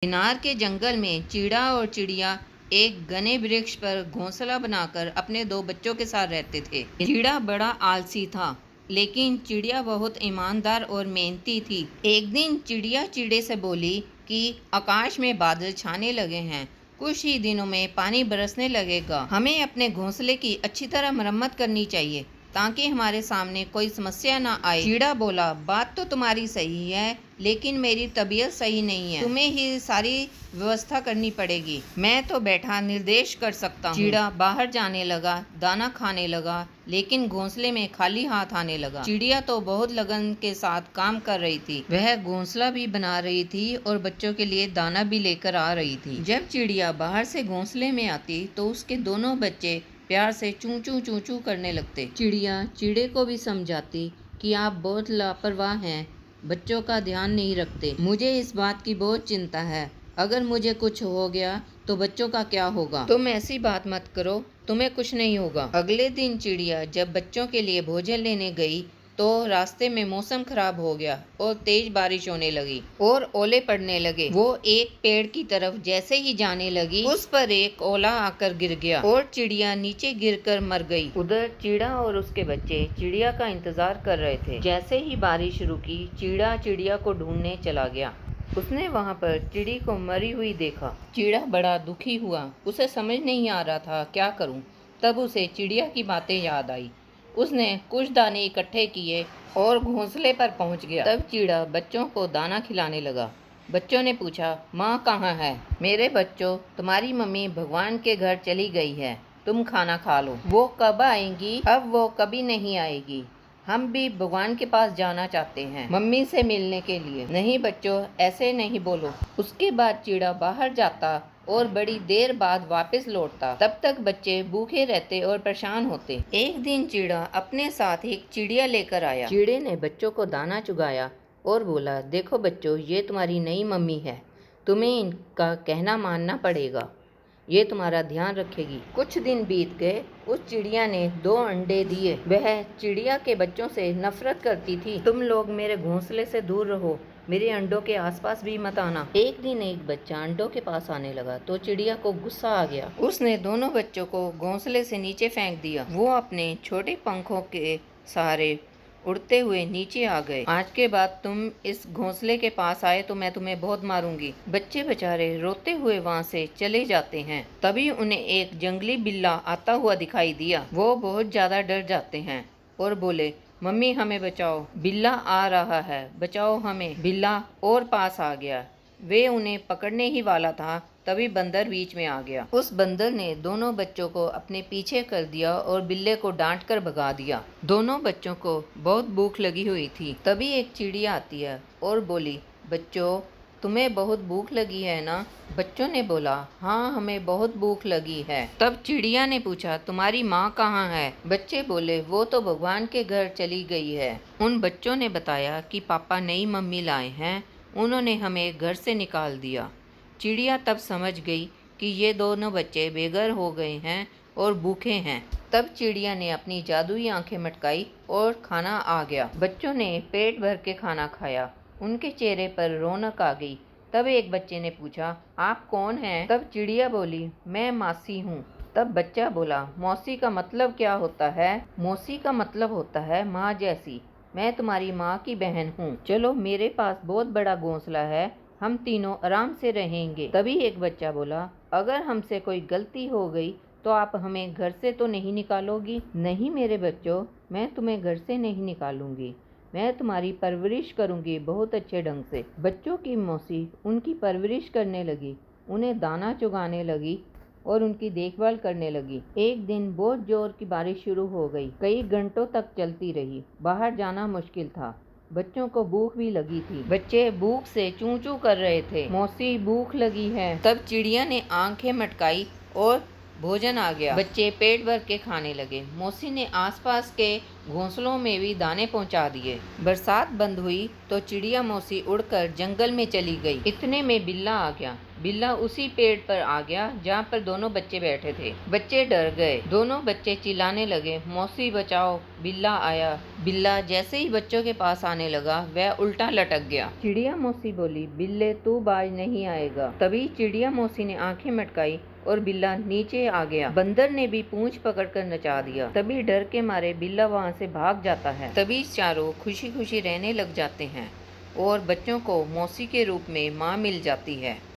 चिनार के जंगल में चिड़ा और चिड़िया एक घने वृक्ष पर घोंसला बनाकर अपने दो बच्चों के साथ रहते थे। चिड़ा बड़ा आलसी था, लेकिन चिड़िया बहुत ईमानदार और मेहनती थी। एक दिन चिड़िया चिड़े से बोली कि आकाश में बादल छाने लगे हैं, कुछ ही दिनों में पानी बरसने लगेगा। हमें अपने घोंसले की अच्छी तरह मरम्मत करनी चाहिए ताकि हमारे सामने कोई समस्या ना आए। चिड़ा बोला, बात तो तुम्हारी सही है, लेकिन मेरी तबीयत सही नहीं है, तुम्हें ही सारी व्यवस्था करनी पड़ेगी। मैं तो बैठा निर्देश कर सकता हूँ। चिड़ा बाहर जाने लगा, दाना खाने लगा, लेकिन घोंसले में खाली हाथ आने लगा। चिड़िया तो बहुत लगन के साथ काम कर रही थी। वह घोंसला भी बना रही थी और बच्चों के लिए दाना भी लेकर आ रही थी। जब चिड़िया बाहर से घोंसले में आती तो उसके दोनों बच्चे प्यार से चूं चूं चूं चूं करने लगते। चिड़िया चिड़े को भी समझाती कि आप बहुत लापरवाह हैं, बच्चों का ध्यान नहीं रखते। मुझे इस बात की बहुत चिंता है, अगर मुझे कुछ हो गया तो बच्चों का क्या होगा। तुम ऐसी बात मत करो, तुम्हें कुछ नहीं होगा। अगले दिन चिड़िया जब बच्चों के लिए भोजन लेने गई तो रास्ते में मौसम खराब हो गया और तेज बारिश होने लगी और ओले पड़ने लगे। वो एक पेड़ की तरफ जैसे ही जाने लगी, उस पर एक ओला आकर गिर गया और चिड़िया नीचे गिरकर मर गई। उधर चिड़ा और उसके बच्चे चिड़िया का इंतजार कर रहे थे। जैसे ही बारिश रुकी, चिड़ा चिड़िया को ढूंढने चला गया। उसने वहाँ पर चिड़ी को मरी हुई देखा। चिड़ा बड़ा दुखी हुआ, उसे समझ नहीं आ रहा था क्या करूं। तब उसे चिड़िया की बातें याद आई। उसने कुछ दाने इकट्ठे किए और घोंसले पर पहुंच गया। तब चिड़ा बच्चों को दाना खिलाने लगा। बच्चों ने पूछा, माँ कहाँ है? मेरे बच्चों, तुम्हारी मम्मी भगवान के घर चली गई है, तुम खाना खा लो। वो कब आएंगी? अब वो कभी नहीं आएगी। हम भी भगवान के पास जाना चाहते हैं, मम्मी से मिलने के लिए। नहीं बच्चों, ऐसे नहीं बोलो। उसके बाद चिड़ा बाहर जाता और बड़ी देर बाद वापस लौटता। तब तक बच्चे भूखे रहते और परेशान होते। एक दिन चिड़ा अपने साथ एक चिड़िया लेकर आया। चिड़े ने बच्चों को दाना चुगाया और बोला, देखो बच्चों, ये तुम्हारी नई मम्मी है, तुम्हें इनका कहना मानना पड़ेगा, ये तुम्हारा ध्यान रखेगी। कुछ दिन बीत गए। उस चिड़िया ने 2 अंडे दिए। वह चिड़िया के बच्चों से नफरत करती थी। तुम लोग मेरे घोंसले से दूर रहो, मेरे अंडों के आसपास भी मत आना। एक दिन एक बच्चा अंडों के पास आने लगा तो चिड़िया को गुस्सा आ गया। उसने दोनों बच्चों को घोंसले से नीचे फेंक दिया। वो अपने छोटे पंखों के सहारे उड़ते हुए नीचे आ गए। आज के बाद तुम इस घोंसले के पास आए तो मैं तुम्हें बहुत मारूंगी। बच्चे बेचारे रोते हुए वहाँ से चले जाते हैं। तभी उन्हें एक जंगली बिल्ला आता हुआ दिखाई दिया। वो बहुत ज्यादा डर जाते हैं और बोले, मम्मी हमें बचाओ, बिल्ला आ रहा है, बचाओ हमें। बिल्ला और पास आ गया। वे उन्हें पकड़ने ही वाला था, तभी बंदर बीच में आ गया। उस बंदर ने दोनों बच्चों को अपने पीछे कर दिया और बिल्ले को डांट कर भगा दिया। दोनों बच्चों को बहुत भूख लगी हुई थी। तभी एक चिड़िया आती है और बोली, बच्चों, तुम्हें बहुत भूख लगी है ना? बच्चों ने बोला, हाँ हमें बहुत भूख लगी है। तब चिड़िया ने पूछा, तुम्हारी माँ कहाँ है? बच्चे बोले, वो तो भगवान के घर चली गई है। उन बच्चों ने बताया कि पापा नई मम्मी लाए हैं, उन्होंने हमें घर से निकाल दिया। चिड़िया तब समझ गई कि ये दोनों बच्चे बेघर हो गए हैं और भूखे हैं। तब चिड़िया ने अपनी जादुई आंखें मटकाई और खाना आ गया। बच्चों ने पेट भर के खाना खाया। उनके चेहरे पर रौनक आ गई। तब एक बच्चे ने पूछा, आप कौन हैं? तब चिड़िया बोली, मैं मासी हूँ। तब बच्चा बोला, मौसी का मतलब क्या होता है? मौसी का मतलब होता है माँ जैसी। मैं तुम्हारी माँ की बहन हूँ। चलो, मेरे पास बहुत बड़ा घोंसला है, हम तीनों आराम से रहेंगे। तभी एक बच्चा बोला, अगर हमसे कोई गलती हो गई तो आप हमें घर से तो नहीं निकालोगी? नहीं मेरे बच्चों, मैं तुम्हें घर से नहीं निकालूंगी, मैं तुम्हारी परवरिश करूंगी बहुत अच्छे ढंग से। बच्चों की मौसी उनकी परवरिश करने लगी, उन्हें दाना चुगाने लगी और उनकी देखभाल करने लगी। एक दिन बहुत जोर की बारिश शुरू हो गई, कई घंटों तक चलती रही। बाहर जाना मुश्किल था। बच्चों को भूख भी लगी थी। बच्चे भूख से चूं चूं कर रहे थे, मौसी भूख लगी है। तब चिड़िया ने आंखें मटकाई और भोजन आ गया। बच्चे पेट भर के खाने लगे। मौसी ने आसपास के घोंसलों में भी दाने पहुंचा दिए। बरसात बंद हुई तो चिड़िया मौसी उड़कर जंगल में चली गई। इतने में बिल्ला आ गया। बिल्ला उसी पेड़ पर आ गया जहाँ पर दोनों बच्चे बैठे थे। बच्चे डर गए। दोनों बच्चे चिल्लाने लगे, मौसी बचाओ, बिल्ला आया। बिल्ला जैसे ही बच्चों के पास आने लगा वह उल्टा लटक गया। चिड़िया मौसी बोली, बिल्ले तू बाज नहीं आएगा। तभी चिड़िया मौसी ने आंखें मटकाई और बिल्ला नीचे आ गया। बंदर ने भी पूंछ पकड़कर नचा दिया। तभी डर के मारे बिल्ला वहां से भाग जाता है। तभी चारों खुशी खुशी रहने लग जाते हैं और बच्चों को मौसी के रूप में माँ मिल जाती है।